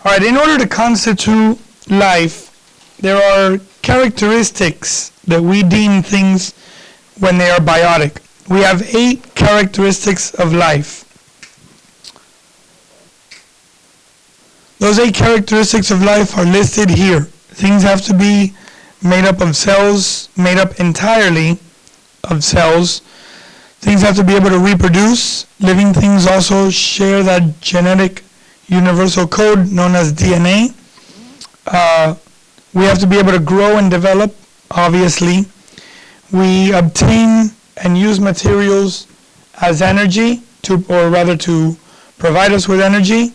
All right, in order to constitute life, there are characteristics that we deem things when they are biotic. We have 8 characteristics of life. Those 8 characteristics of life are listed here. Things have to be made up of cells, made up entirely of cells. Things have to be able to reproduce. Living things also share that genetic universal code known as DNA. We have to be able to grow and develop, obviously. We obtain and use materials as energy, to provide us with energy.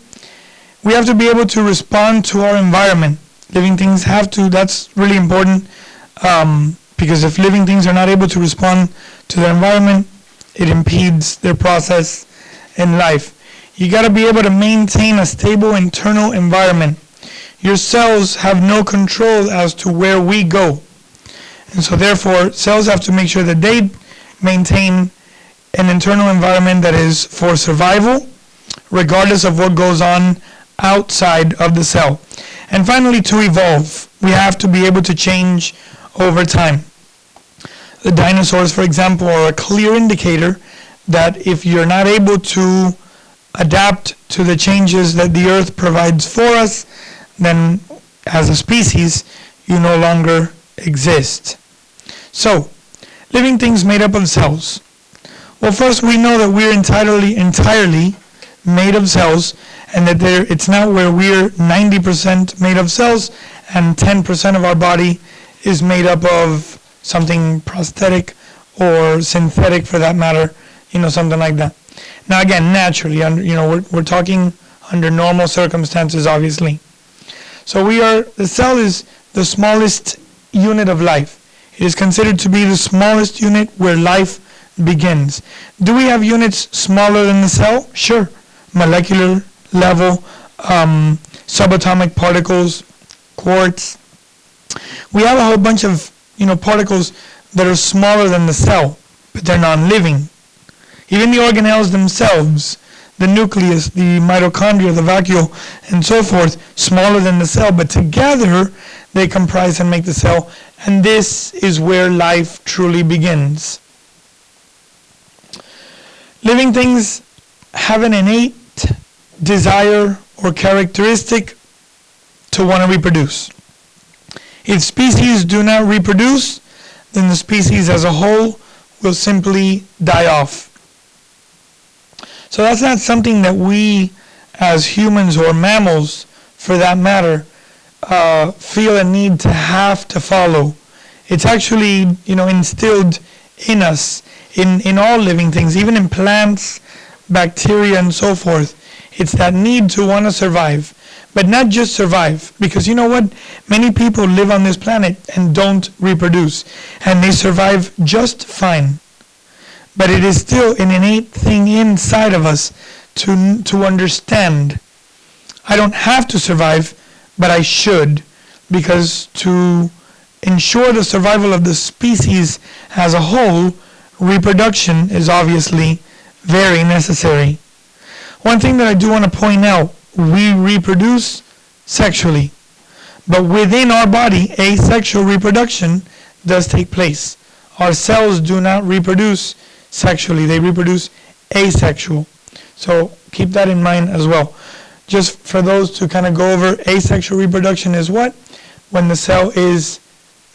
We have to be able to respond to our environment. Living things have to, that's really important, because if living things are not able to respond to their environment, it impedes their process in life. You got to be able to maintain a stable internal environment. Your cells have no control as to where we go. And so therefore, cells have to make sure that they maintain an internal environment that is for survival, regardless of what goes on outside of the cell. And finally, to evolve, we have to be able to change over time. The dinosaurs, for example, are a clear indicator that if you're not able to adapt to the changes that the earth provides for us, then as a species, you no longer exist. So, living things made up of cells. Well, first we know that we're entirely made of cells, and that it's not where we're 90% made of cells and 10% of our body is made up of something prosthetic or synthetic, for that matter, something like that. Now again, naturally, we're talking under normal circumstances, obviously. So the cell is the smallest unit of life. It is considered to be the smallest unit where life begins. Do we have units smaller than the cell? Sure. Molecular level, subatomic particles, quarks. We have a whole bunch of particles that are smaller than the cell, but they're non-living. Even the organelles themselves, the nucleus, the mitochondria, the vacuole, and so forth, smaller than the cell, but together they comprise and make the cell, and this is where life truly begins. Living things have an innate desire or characteristic to want to reproduce. If species do not reproduce, then the species as a whole will simply die off. So that's not something that we as humans or mammals, for that matter, feel a need to have to follow. It's actually, instilled in us, in all living things, even in plants, bacteria, and so forth. It's that need to want to survive, but not just survive, because you know what? Many people live on this planet and don't reproduce, and they survive just fine. But it is still an innate thing inside of us to understand. I don't have to survive, but I should, because to ensure the survival of the species as a whole, reproduction is obviously very necessary. One thing that I do want to point out, we reproduce sexually, but within our body, asexual reproduction does take place. Our cells do not reproduce sexually, they reproduce asexual. So keep that in mind as well. Just for those to kind of go over, asexual reproduction is what? When the cell is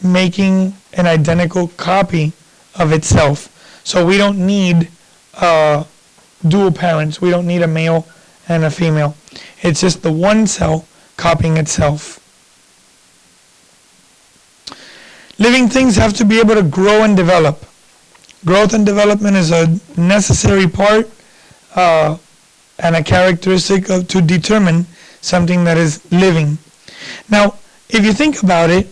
making an identical copy of itself. So we don't need dual parents. We don't need a male and a female. It's just the one cell copying itself. Living things have to be able to grow and develop. Growth and development is a necessary part and a characteristic to determine something that is living. Now, if you think about it,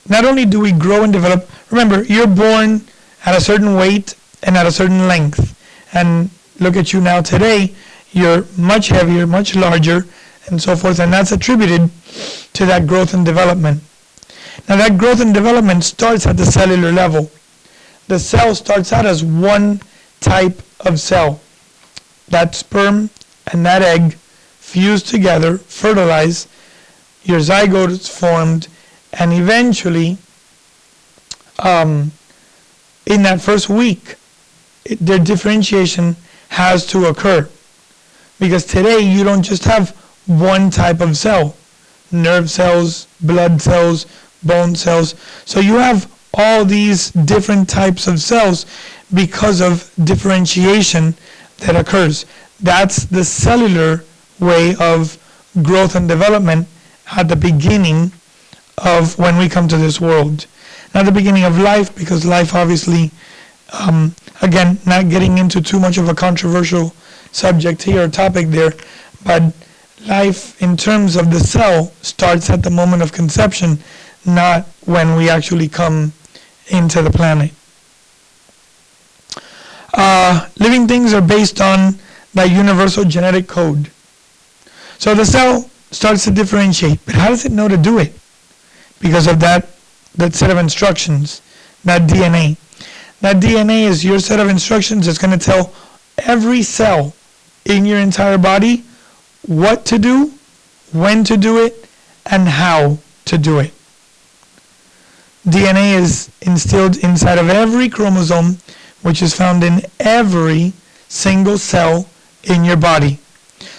not only do we grow and develop, remember, you're born at a certain weight and at a certain length. And look at you now today, you're much heavier, much larger, and so forth, and that's attributed to that growth and development. Now that growth and development starts at the cellular level. The cell starts out as one type of cell. That sperm and that egg fuse together, fertilize, your zygote is formed, and eventually, in that first week, their differentiation has to occur. Because today you don't just have one type of cell, nerve cells, blood cells, bone cells. So you have all these different types of cells because of differentiation that occurs. That's the cellular way of growth and development at the beginning of when we come to this world. Not the beginning of life, because life obviously, again, not getting into too much of a controversial subject here or topic there, but life in terms of the cell starts at the moment of conception, not when we actually come into the planet. Living things are based on that universal genetic code. So the cell starts to differentiate, but how does it know to do it? Because of that set of instructions, that DNA. That DNA is your set of instructions. It's going to tell every cell in your entire body what to do, when to do it, and how to do it. DNA is instilled inside of every chromosome, which is found in every single cell in your body.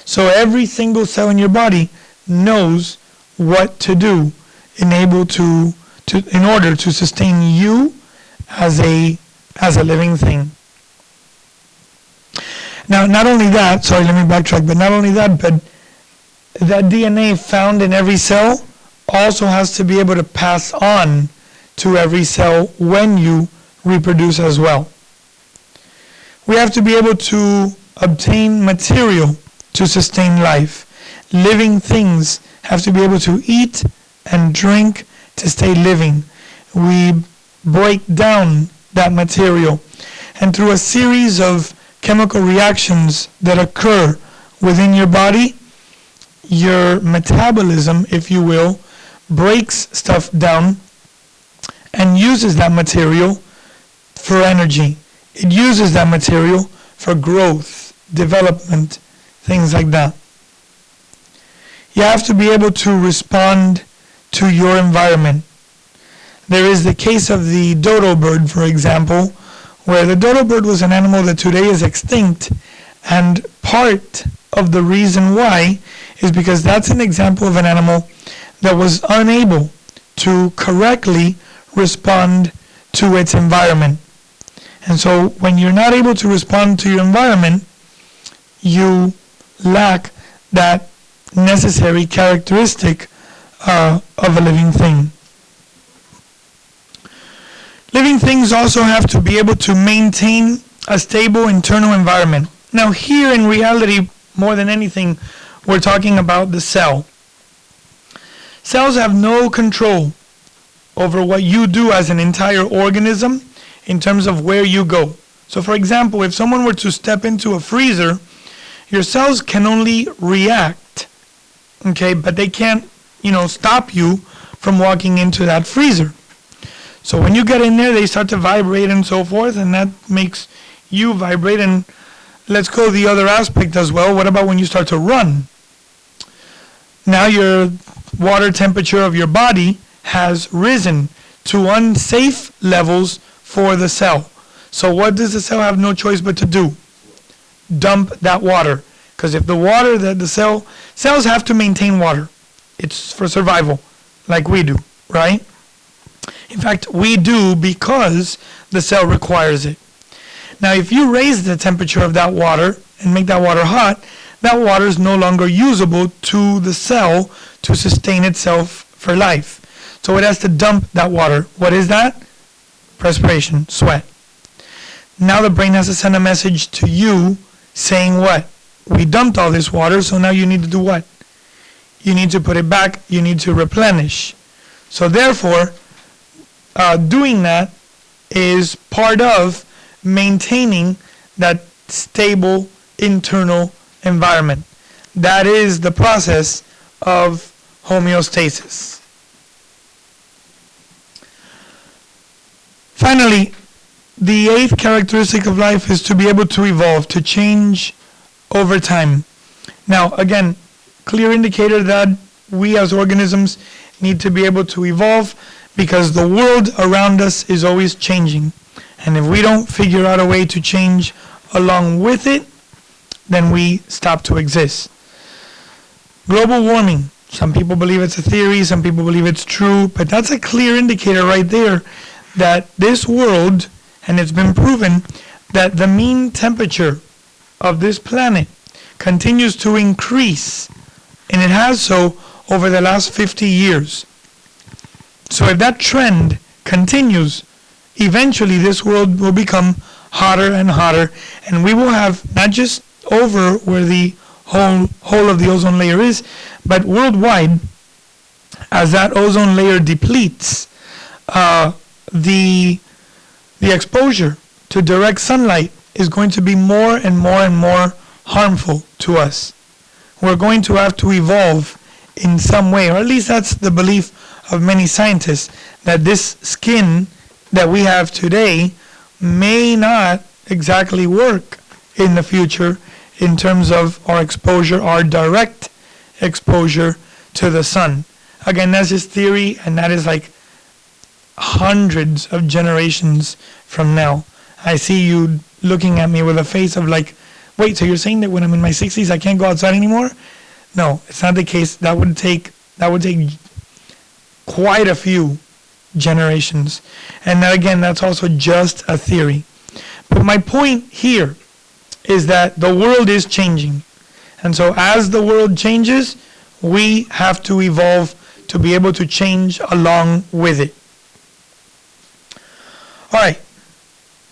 So every single cell in your body knows what to do in order to sustain you as a living thing. Now, not only that, sorry, let me backtrack, but not only that, but that DNA found in every cell also has to be able to pass on to every cell when you reproduce as well. We have to be able to obtain material to sustain life. Living things have to be able to eat and drink to stay living. We break down that material, and through a series of chemical reactions that occur within your body, your metabolism, if you will, breaks stuff down and uses that material for energy. It uses that material for growth, development, things like that. You have to be able to respond to your environment. There is the case of the dodo bird, for example, where the dodo bird was an animal that today is extinct, and part of the reason why is because that's an example of an animal that was unable to correctly respond to its environment. And so when you're not able to respond to your environment, you lack that necessary characteristic of a living thing. Living things also have to be able to maintain a stable internal environment. Now here in reality, more than anything, we're talking about the cell. Cells have no control over what you do as an entire organism in terms of where you go. So for example, if someone were to step into a freezer, your cells can only react, okay, but they can't, stop you from walking into that freezer. So when you get in there, they start to vibrate and so forth, and that makes you vibrate. And let's go the other aspect as well. What about when you start to run? Now your water temperature of your body has risen to unsafe levels for the cell. So what does the cell have no choice but to do? Dump that water. Because if the water that the cells have to maintain water. It's for survival, like we do, right? In fact, we do because the cell requires it. Now, if you raise the temperature of that water and make that water hot, that water is no longer usable to the cell to sustain itself for life. So it has to dump that water. What is that? Perspiration, sweat. Now the brain has to send a message to you saying what? We dumped all this water, so now you need to do what? You need to put it back, you need to replenish. So therefore, doing that is part of maintaining that stable internal environment. That is the process of homeostasis. Finally, the eighth characteristic of life is to be able to evolve, to change over time. Now, again, clear indicator that we as organisms need to be able to evolve because the world around us is always changing. And if we don't figure out a way to change along with it, then we stop to exist. Global warming. Some people believe it's a theory, some people believe it's true, but that's a clear indicator right there that this world, and it's been proven, that the mean temperature of this planet continues to increase, and it has so over the last 50 years. So if that trend continues, eventually this world will become hotter and hotter, and we will have not just over where the whole of the ozone layer is, but worldwide, as that ozone layer depletes, the exposure to direct sunlight is going to be more and more and more harmful to us. We're going to have to evolve in some way, or at least that's the belief of many scientists, that this skin that we have today may not exactly work in the future in terms of our exposure, our direct exposure to the sun. Again, that's just theory, and that is like hundreds of generations from now. I see you looking at me with a face of like, wait, so you're saying that when I'm in my 60s I can't go outside anymore? No, it's not the case. That would take quite a few generations. And that, again, that's also just a theory. But my point here is that the world is changing. And so as the world changes, we have to evolve to be able to change along with it. All right.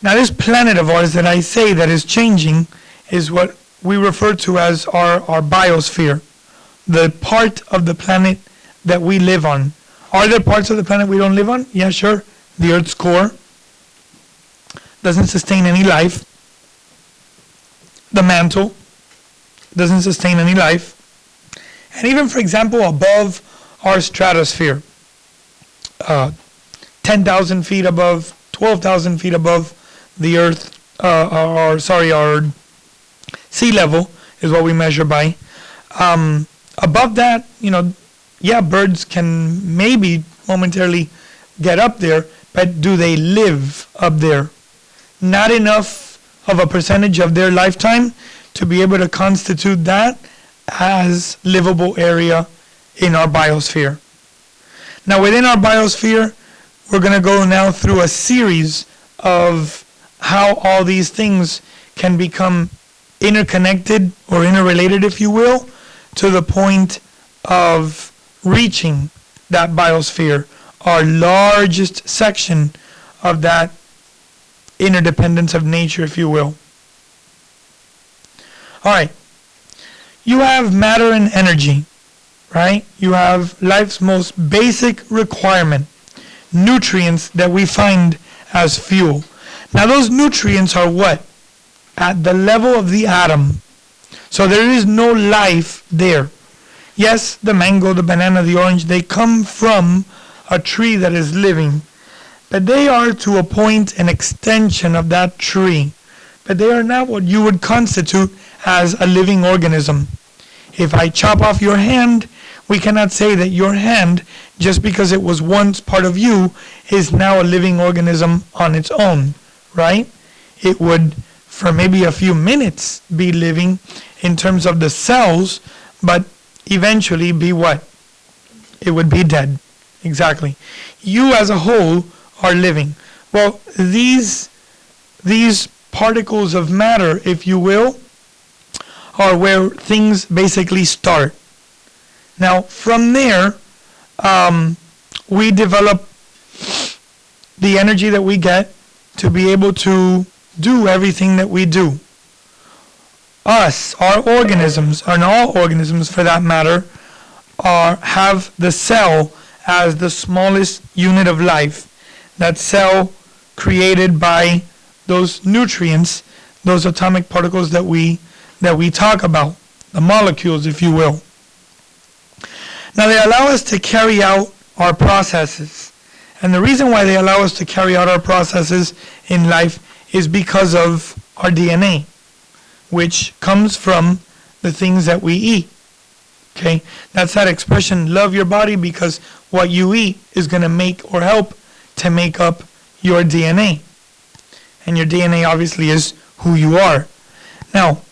Now this planet of ours that I say that is changing is what we refer to as our biosphere, the part of the planet that we live on. Are there parts of the planet we don't live on? Yeah, sure. The Earth's core doesn't sustain any life. The mantle doesn't sustain any life. And even, for example, above our stratosphere, 10,000 feet above, 12,000 feet above the Earth, our sea level is what we measure by. Above that, yeah, birds can maybe momentarily get up there, but do they live up there? Not enough of a percentage of their lifetime to be able to constitute that as livable area in our biosphere. Now within our biosphere, we're going to go now through a series of how all these things can become interconnected or interrelated, if you will, to the point of reaching that biosphere, our largest section of that interdependence of nature, if you will. All right. You have matter and energy, right? You have life's most basic requirement, nutrients that we find as fuel. Now those nutrients are what? At the level of the atom. So there is no life there. Yes, the mango, the banana, the orange, they come from a tree that is living. But they are to a point an extension of that tree. But they are not what you would constitute as a living organism. If I chop off your hand, we cannot say that your hand, just because it was once part of you, is now a living organism on its own, right? It would, for maybe a few minutes, be living in terms of the cells, but eventually be what? It would be dead. Exactly. You as a whole are living. Well, these particles of matter, if you will, are where things basically start. Now, from there, we develop the energy that we get to be able to do everything that we do. Us, our organisms, and all organisms for that matter, have the cell as the smallest unit of life. That cell created by those nutrients, those atomic particles that we talk about, the molecules, if you will. Now they allow us to carry out our processes. And the reason why they allow us to carry out our processes in life is because of our DNA, which comes from the things that we eat. Okay, that's that expression, love your body, because what you eat is going to make or help to make up your DNA. And your DNA obviously is who you are. Now,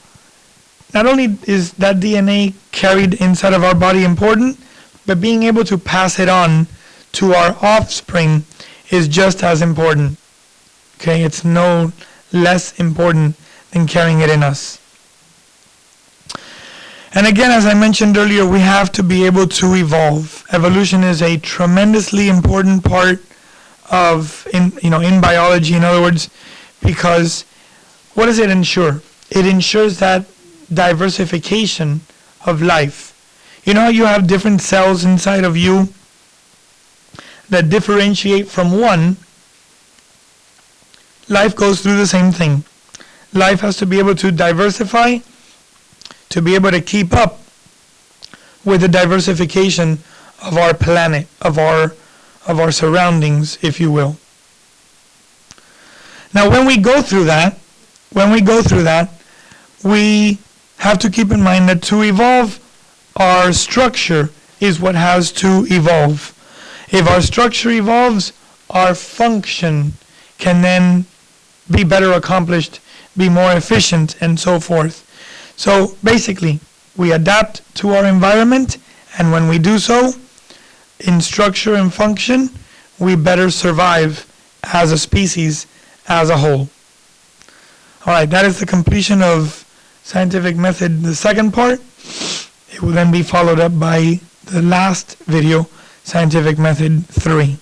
not only is that DNA carried inside of our body important, but being able to pass it on to our offspring is just as important. Okay, it's no less important than carrying it in us. And again, as I mentioned earlier, we have to be able to evolve. Evolution is a tremendously important part of in biology, in other words, because what does it ensure? It ensures that diversification of life. You know how you have different cells inside of you that differentiate from one? Life goes through the same thing. Life has to be able to diversify to be able to keep up with the diversification of our planet, of our surroundings, if you will. Now, when we go through that, we have to keep in mind that to evolve, our structure is what has to evolve. If our structure evolves, our function can then be better accomplished, be more efficient, and so forth. So basically, we adapt to our environment, and when we do so, in structure and function, we better survive as a species as a whole. All right, that is the completion of scientific method, the second part. It will then be followed up by the last video, scientific method 3.